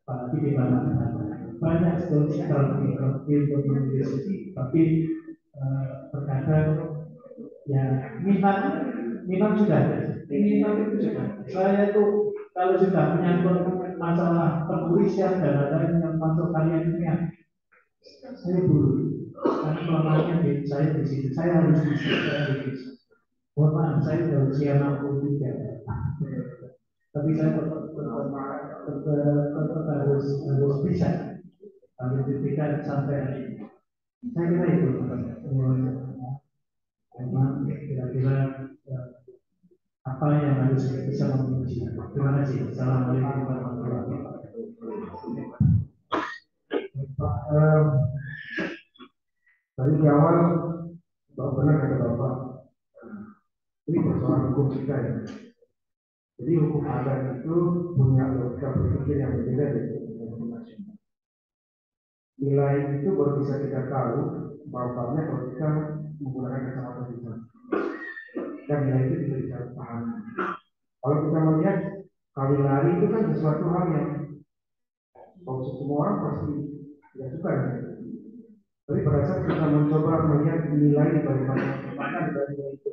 apalagi di mana banyak sekali ilmu menulis ini, tapi terkadang ya minat sudah ada, minat itu sudah. Saya itu kalau sudah menyangkut masalah penulisan dan lain-lain yang masuk kalian ini, saya dulu karena kelamarnya saya di situ, saya harus bisa, saya harus bisa. Mohon maaf, saya sudah usia 63, tapi saya tetap harus bisa. Harus diberikan sampai hari ini. Saya kira itu memang kira-kira apa yang harus bisa menguji. Terima kasih. Assalamualaikum warahmatullahi wabarakatuh. Tadi di awal Bapak benar kata Bapak, ini persoalan hukum kita ya. Jadi hukum adat itu punya logika berpikir yang berbeda dari hukum nasional. Nilai itu baru bisa kita tahu bapaknya kalau kita menggunakan kacamata kita. Dan nilai itu bisa kita pahami. Kalau kita melihat kawin lari itu kan sesuatu hal yang kalau semua orang pasti tidak suka ya. Tapi pada saat kita mencoba melihat nilai dari mana dari nilai itu,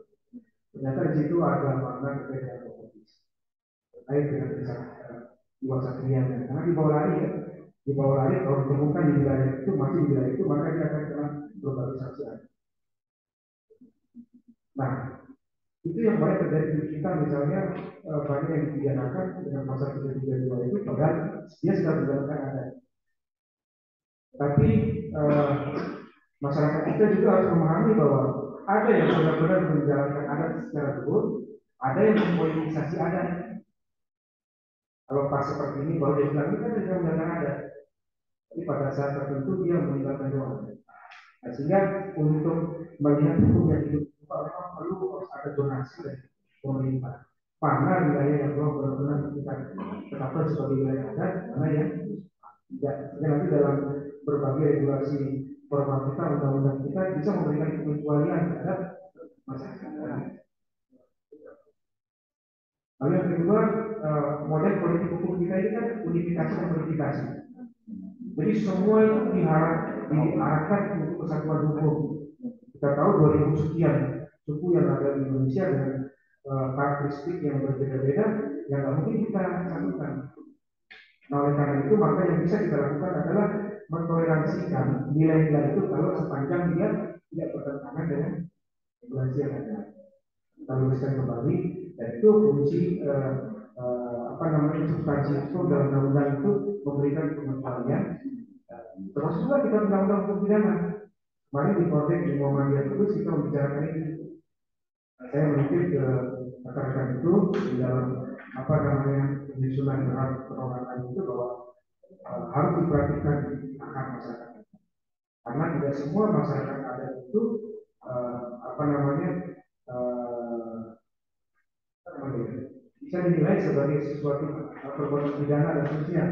ternyata di situ ada makna berbeda kompetisi. Terkait dengan dua satria, karena di bawah lari ya, di bawah lari kalau ditemukan di wilayah itu masih di wilayah itu maka dia akan kena globalisasi. Nah, itu yang banyak terjadi di kita, misalnya banyak yang dipidanakan dengan pasal 332 itu padahal dia sudah menjalankan adat. Tapi masyarakat kita juga harus memahami bahwa ada yang benar-benar menjalankan adat secara betul, ada yang mempolitisasi adat. Kalau pas seperti ini baru dia bilang ini kan dia menjalankan adat, tapi pada saat tertentu dia meninggalkan doa. Nah, sehingga untuk melihat hukum yang hidup memang perlu ada donasi dari pemerintah. Mana wilayah yang belum benar-benar kita tetapkan sebagai wilayah adat, mana yang tidak. Nanti dalam berbagai regulasi formal kita, undang-undang kita bisa memberikan pengecualian terhadap masyarakat. Lalu yang kedua, model politik hukum kita ini kan unifikasi dan verifikasi. Jadi semua itu diarahkan untuk kesatuan hukum. Kita tahu 2000 sekian suku yang ada di Indonesia dengan karakteristik yang berbeda-beda yang nggak mungkin kita satukan. Nah, oleh karena itu maka yang bisa kita lakukan adalah mentoleransikan nilai-nilai itu kalau sepanjang dia tidak bertentangan dengan regulasi yang ada. Kita luruskan kembali, dan itu fungsi substansi itu dalam undang-undang itu memberikan pengecualian. Termasuk juga kita undang-undang hukum pidana. Kemarin di Kodex di Muhammadiyah terus kita membicarakan ini. Saya mengutip ke rekan-rekan itu di dalam penyusunan draft peraturan itu bahwa harus diperhatikan akar masyarakat. Karena tidak semua masyarakat adat itu bisa dinilai sebagai sesuatu perbuatan pidana dan seterusnya.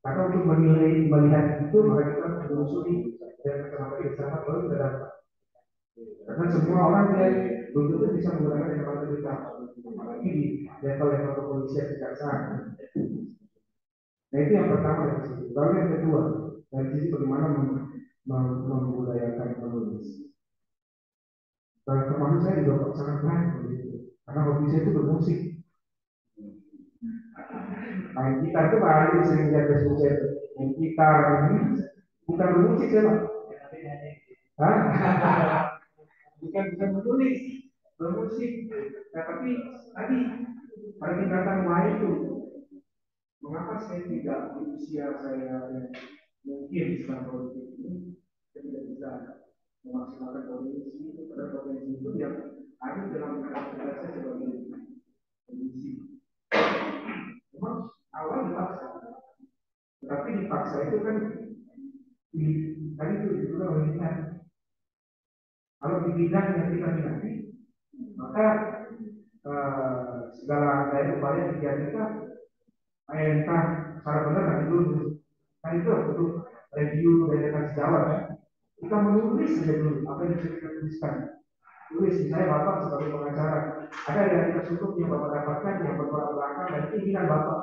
Karena untuk melihat itu maka kita menelusuri dan kacamata bersama baru kita dapat. Karena semua orang yang belum tentu bisa menggunakan kacamata kita, apalagi di level-level kepolisian kejaksaan. Nah itu yang pertama dari sisi. Lalu yang kedua dari sisi bagaimana membudayakan menulis. Termasuk saya juga sangat berat karena hobi saya itu bermusik. Main gitar itu paling sering lihat Facebook saya itu. Main gitar ini bukan bermusik ya Pak. Bukan menulis, bermusik. Nah, tapi tadi pada tingkatan lain itu, mengapa saya tidak di usia saya yang mungkin sedang politik ini, saya tidak bisa memaksimalkan potensi itu pada potensi itu yang ada dalam kapasitasnya sebagai kondisi. Memang awal dipaksa, tetapi dipaksa itu kan tadi itu juga mengingat kalau di bidang yang kita minati, maka segala daya upaya yang kita entah secara benar nanti dulu kan itu untuk review dari rekan sejawat ya. Kita menulis saja dulu apa yang bisa kita tuliskan. Tulis misalnya Bapak sebagai pengacara, ada realitas hukum yang Bapak dapatkan yang bertolak belakang dan keinginan Bapak.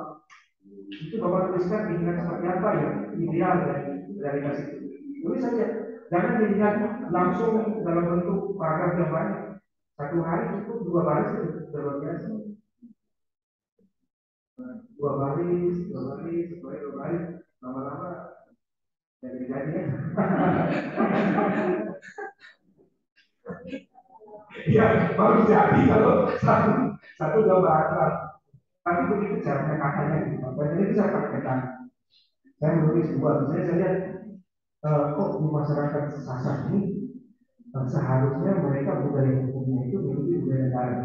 Itu Bapak tuliskan keinginan seperti apa yang ideal dari realitas itu. Tulis saja, jangan dilihat langsung dalam bentuk paragraf yang banyak. Satu hari cukup 2 baris itu sudah biasa. 2 baris, 2 baris, 2 baris, lama-lama jadi ya. Ya baru jadi kalau satu 2 baris. Tapi begitu caranya katanya gitu. Jadi itu saya praktekkan. Saya menulis misalnya saya lihat kok di masyarakat Sasak ini seharusnya mereka budaya hukumnya itu mengikuti budaya negara.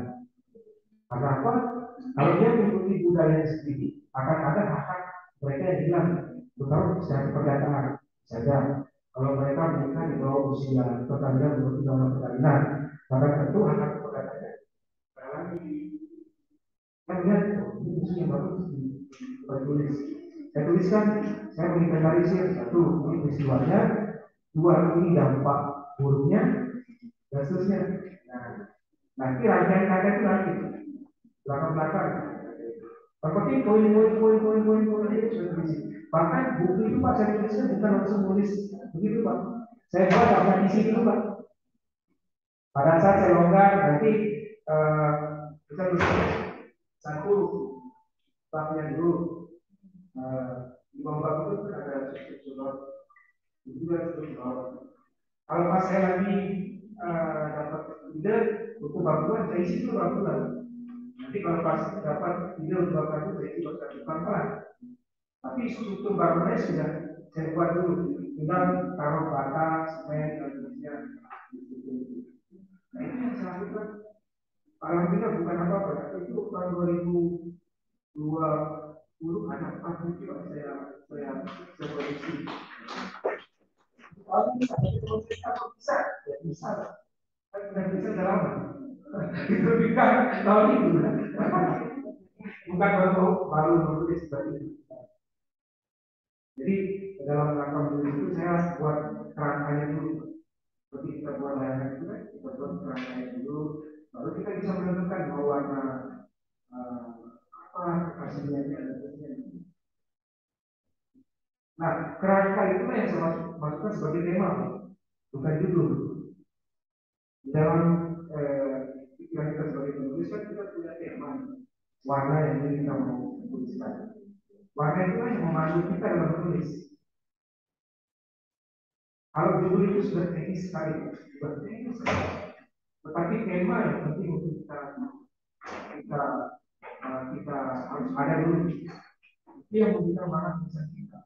Karena apa? Kalau dia mengikuti budaya sendiri, akan ada hak mereka yang hilang, terutama secara perdagangan saja. Kalau mereka menikah di bawah usia perkawinan menurut undang-undang perkawinan, maka tentu hak perdagangan kan lihat ini yang bagus tulis. Saya tuliskan, saya menginventarisir satu ini peristiwanya, dua ini dampak buruknya, dan seterusnya. Nah, nanti rangkaian kata itu nanti belakang-belakang. Yang penting poin itu sudah tulis. Bahkan buku itu Pak saya tulisnya bukan langsung tulis begitu Pak. Saya buat daftar isi dulu Pak. Pada saat saya longgar nanti kita tulis satu babnya dulu. Di bawah bab itu kan ada surat itu juga surat. Kalau pas saya lagi dapat ide untuk bab 2 saya isi dulu bab 2. Nanti kalau pas dapat ide untuk bab 1 saya isi bab 1 pelan-pelan. Tapi struktur bangunannya sudah saya buat dulu. Tinggal taruh bata, semen, dan seterusnya. Nah itu yang saya lakukan. Alhamdulillah bukan apa-apa. Itu tahun 2020 ada 4 buku saya produksi. Kalau bisa, bisa, ya bisa. Kan bisa dalam. Itu bukan tahun itu. Bukan baru menulis seperti itu. Jadi dalam rangka menulis itu saya buat kerangkanya dulu. Seperti kita buat layangan itu kan, kita buat kerangkanya dulu. Lalu kita bisa menentukan mau warna apa hasilnya dan sebagainya. Nah, kerangka itu yang saya masukkan sebagai tema, bukan judul. Dalam pikiran kita sebagai penulis kan kita punya tema, warna yang ingin kita mau tuliskan. Warna itu yang memandu kita dalam menulis. Kalau judul itu sudah teknis sekali, tetapi tema yang penting untuk kita harus ada dulu. Itu yang memberikan makna tulisan kita.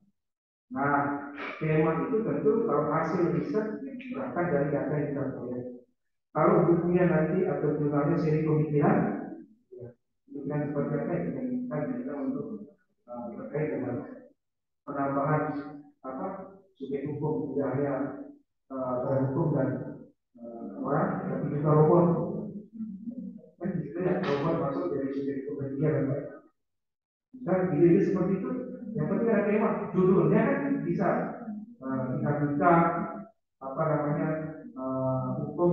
Nah, tema itu tentu kalau hasil riset berangkat dari data yang kita peroleh. Kalau bukunya nanti atau jurnalnya seri pemikiran, pemikiran seperti apa yang kita bisa untuk terkait dengan penambahan subjek hukum tidak hanya hukum dan orang, tapi juga robot. Kan di situ ya robot masuk dari subjek hukum dan dia dan lain. Dan ide seperti itu, yang penting ada tema. Judulnya kan bisa kita buka hukum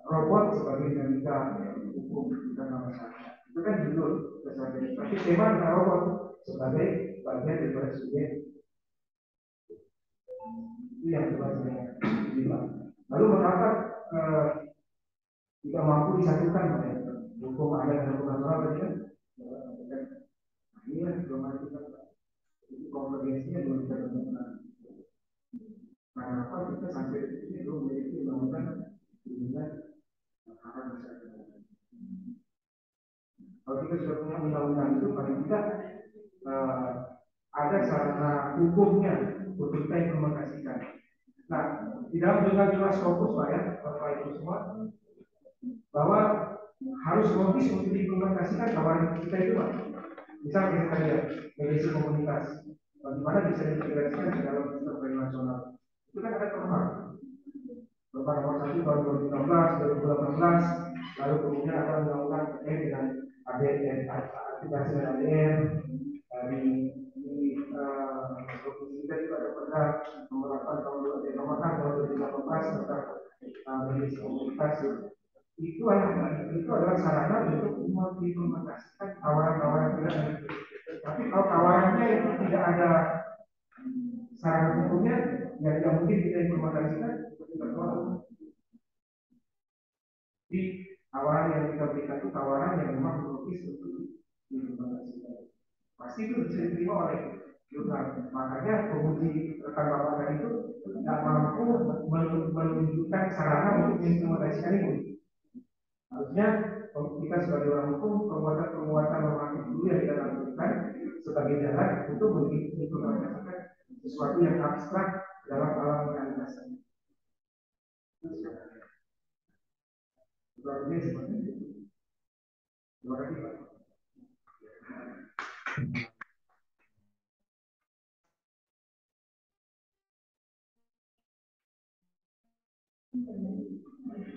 robot sebagai dinamika hukum kita masyarakat. Itu kan judul sebagai. Tapi tema tentang robot sebagai bagian dari subjek. Itu yang coba saya bilang. Lalu mengapa tidak mampu disatukan hukum ada dan hukum natural tadi kan? Ini kan belum ada kita. Konvergensinya belum bisa temukan. Kenapa kita sampai di sini belum memiliki undang-undang dengan hak masyarakat? Kalau kita sudah punya undang-undang itu paling tidak ada sarana hukumnya untuk kita implementasikan. Nah, di dalam jurnal Scopus Pak ya, Bapak Ibu semua, bahwa harus logis untuk diimplementasikan tawaran kita itu Pak. Misal kita tadi ya, mediasi komunitas, bagaimana bisa diintegrasikan di dalam sistem pembayaran nasional. Itu kan ada norma. Norma nomor 1 tahun 2016, 2018, lalu kemudian ada undang-undang terkait dengan ADN, aplikasi ADN, dari provinsi kita juga ada perda nomor 8 tahun 2018 tentang mediasi komunitas. Itu adalah sarana untuk mengimplementasikan tawaran-tawaran kita. Tapi kalau tawarannya itu tidak ada sarana hukumnya, ya tidak mungkin kita implementasikan. Jadi tawaran yang kita berikan itu tawaran yang memang logis untuk diimplementasikan. Pasti itu bisa diterima oleh jurnal. Makanya penguji rekan bapak tadi itu tidak mampu menunjukkan sarana untuk mengimplementasikan itu. Harusnya kita sebagai orang hukum perbuatan normatif dulu yang kita lakukan sebagai jalan untuk mengimplementasikan sesuatu yang abstrak dalam alam realitas. Ini seperti itu. Terima kasih Pak.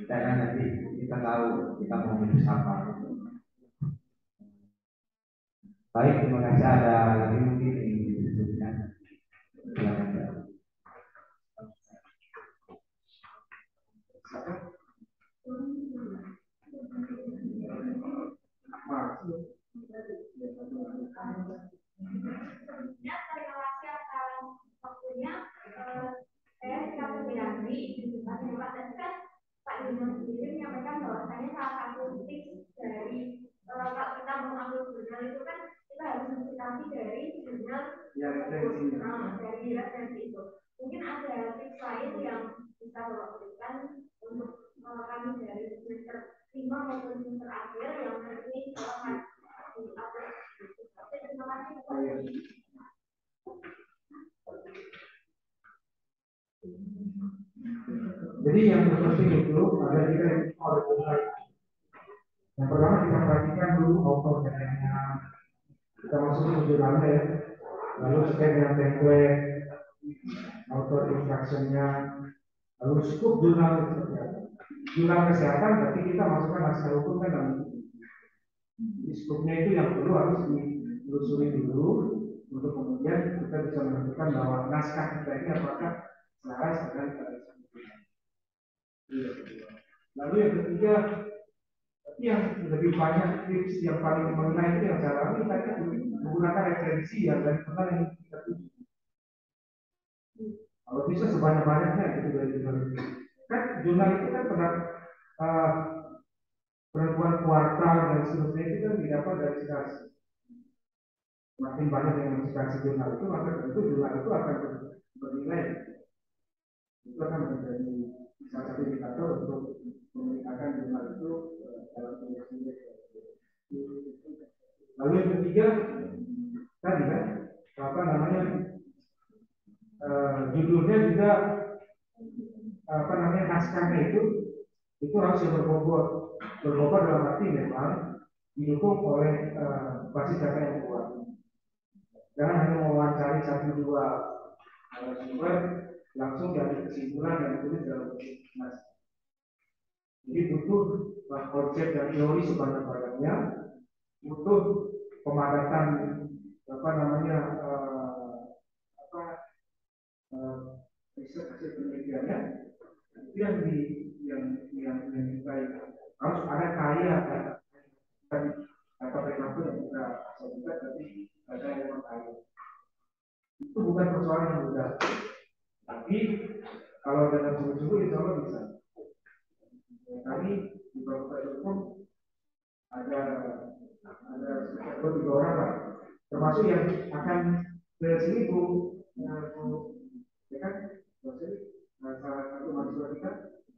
Karena nanti kita tahu kita mau menuju apa. Baik, terima kasih. Ada lagi mungkin yang disebutkan. Terima kasih atas waktunya. Saya tidak menghindari tadi kan Pak Yunus sendiri menyampaikan bahwasanya salah satu tips dari kalau kita mau upload jurnal itu kan kita harus mensitasi dari jurnal dari referensi itu. Mungkin ada tips lain yang bisa Bapak berikan untuk kami dari semester 5 maupun semester akhir yang hari ini kita akan diupload. Terima kasih. Jadi yang terpenting itu ada tiga yang harus dilakukan. Yang pertama kita perhatikan dulu autornya, kita masuk ke jurnalnya ya, lalu terkait dengan template, author instructionnya, lalu scope jurnal seperti apa. Jurnal kesehatan berarti kita masukkan naskah hukum kan dalam di scope-nya itu yang perlu harus ditelusuri dulu untuk kemudian kita bisa menentukan bahwa naskah kita ini apakah selaras dengan lalu yang ketiga, tapi yang lebih banyak tips yang paling mengenai itu yang saya alami tadi menggunakan referensi yang dari pernah yang kita tuju. Kalau bisa sebanyak-banyaknya gitu dari jurnal itu. Kan jurnal itu kan pernah penentuan kuartal dan seterusnya itu kan didapat dari citasi. Makin banyak yang mencitasi jurnal itu maka tentu jurnal itu akan bernilai. Itu akan menjadi salah satu indikator untuk memberitakan jurnal itu dalam indeks. Lalu yang ketiga tadi kan apa namanya judulnya juga apa namanya naskahnya itu harus yang berbobot dalam arti memang didukung oleh basis data yang kuat. Jangan hanya mewawancari satu dua sumber langsung dari kesimpulan yang ditulis dalam naskah. Jadi butuh konsep dan teori sebanyak-banyaknya, butuh pemadatan apa namanya riset hasil penelitiannya itu yang kita harus ada kaya kan data PKP yang kita sebutkan tapi ada yang kaya itu bukan persoalan yang mudah tapi kalau dengan sungguh-sungguh insya Allah bisa. Kami di Fakultas Hukum ada sekitar 3 orang lah, termasuk yang akan ke sini Bu ya kan, salah satu mahasiswa kita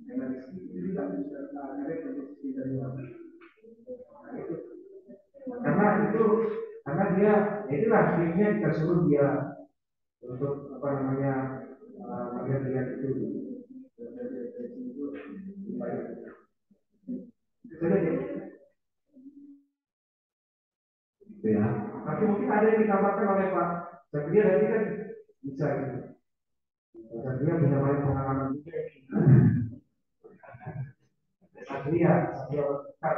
yang dari sini itu juga ada kondisi dari karena dia itulah akhirnya kita suruh dia untuk apa namanya lihat itu baik. Gitu ya. Tapi mungkin ada yang ditambahkan oleh Pak Satria nanti kan bisa gitu. Pak Satria punya banyak pengalaman juga. Satria besar.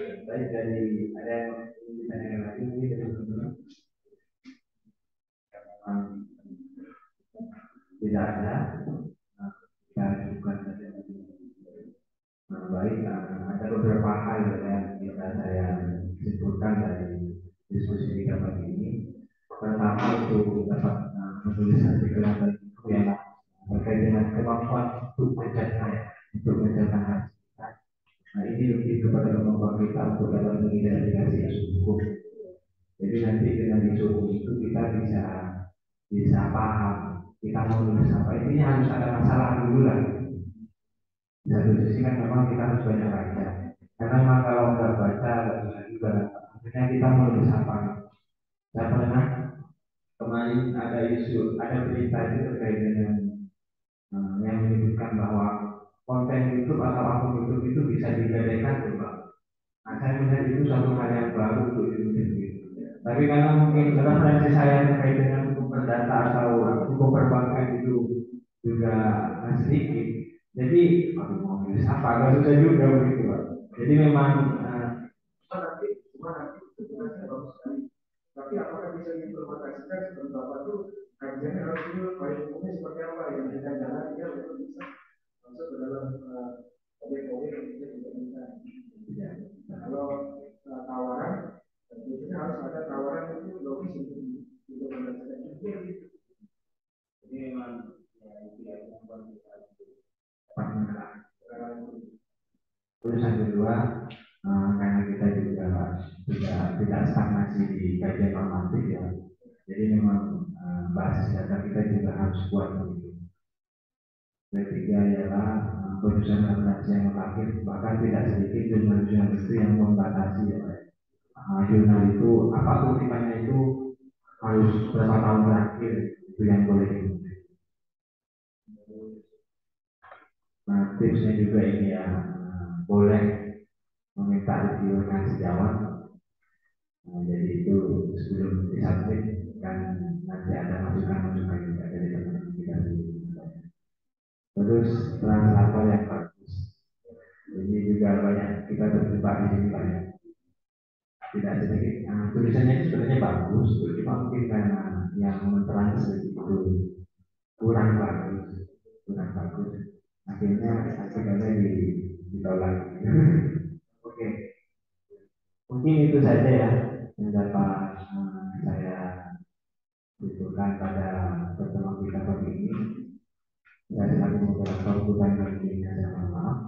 Baik, dari ada yang ditanyakan lagi mungkin dari teman-teman. Tidak ada. Kita bukan saja. Baik, ada beberapa hal yang bisa saya simpulkan dari diskusi kita pagi ini. Pertama, itu dapat menulis artikel yang terkait dengan kemampuan untuk mencapai hasil. Nah, ini lebih kepada kemampuan kita untuk dalam mengidentifikasi isu hukum. Jadi nanti dengan isu hukum itu kita bisa paham kita mau menulis apa. Intinya harus ada masalah dulu lah. Di satu sisi kan memang kita harus banyak baca. Karena memang kalau nggak baca nggak bisa juga. Akhirnya kita mau menulis apa. Saya pernah kemarin ada berita itu terkait dengan yang menyebutkan bahwa konten YouTube atau akun YouTube itu bisa digadaikan tuh Pak. Nah, saya melihat itu suatu hal yang baru untuk YouTube. Tapi karena mungkin referensi saya terkait dengan hukum perdata atau hukum perbankan itu juga sedikit, jadi aku mau nulis apa nggak susah juga begitu Pak. Jadi memang sebenarnya bagus sekali. Tapi apakah bisa diimplementasikan seperti Bapak itu kajiannya harus dulu baik hukumnya seperti apa yang kita jalan dia untuk bisa masuk ke dalam objek-objek yang bisa diimplementasikan. Kalau tawaran tentunya harus ada tawaran itu logis untuk diimplementasikan. Jadi memang ya itu yang membuat kita terus yang kedua, karena kita juga tidak stagnasi di kajian normatif ya, jadi memang basis data kita juga harus kuat begitu. Ketiga ialah putusan administrasi yang terakhir, bahkan tidak sedikit jurnal-jurnal itu yang membatasi ya, jurnal itu apa kutipannya itu harus berapa tahun terakhir itu yang boleh diikuti. Nah, tipsnya juga ini ya, boleh meminta review-nya sejawat. Jadi itu sebelum disubmit dan nanti ada masukan-masukan juga dari teman-teman kita. Terus translator yang bagus. Ini juga banyak kita terjebak di sini banyak. Tidak sedikit. Tulisannya itu sebenarnya bagus, cuma mungkin karena yang mentranslate itu kurang bagus. Akhirnya artikelnya ditolak. Oke. Mungkin itu saja ya yang dapat saya tunjukkan pada pertemuan kita pagi ini. Dari satu moderator bukan dari saya mohon maaf.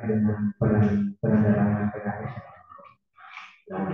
Dengan perendaran PKS dan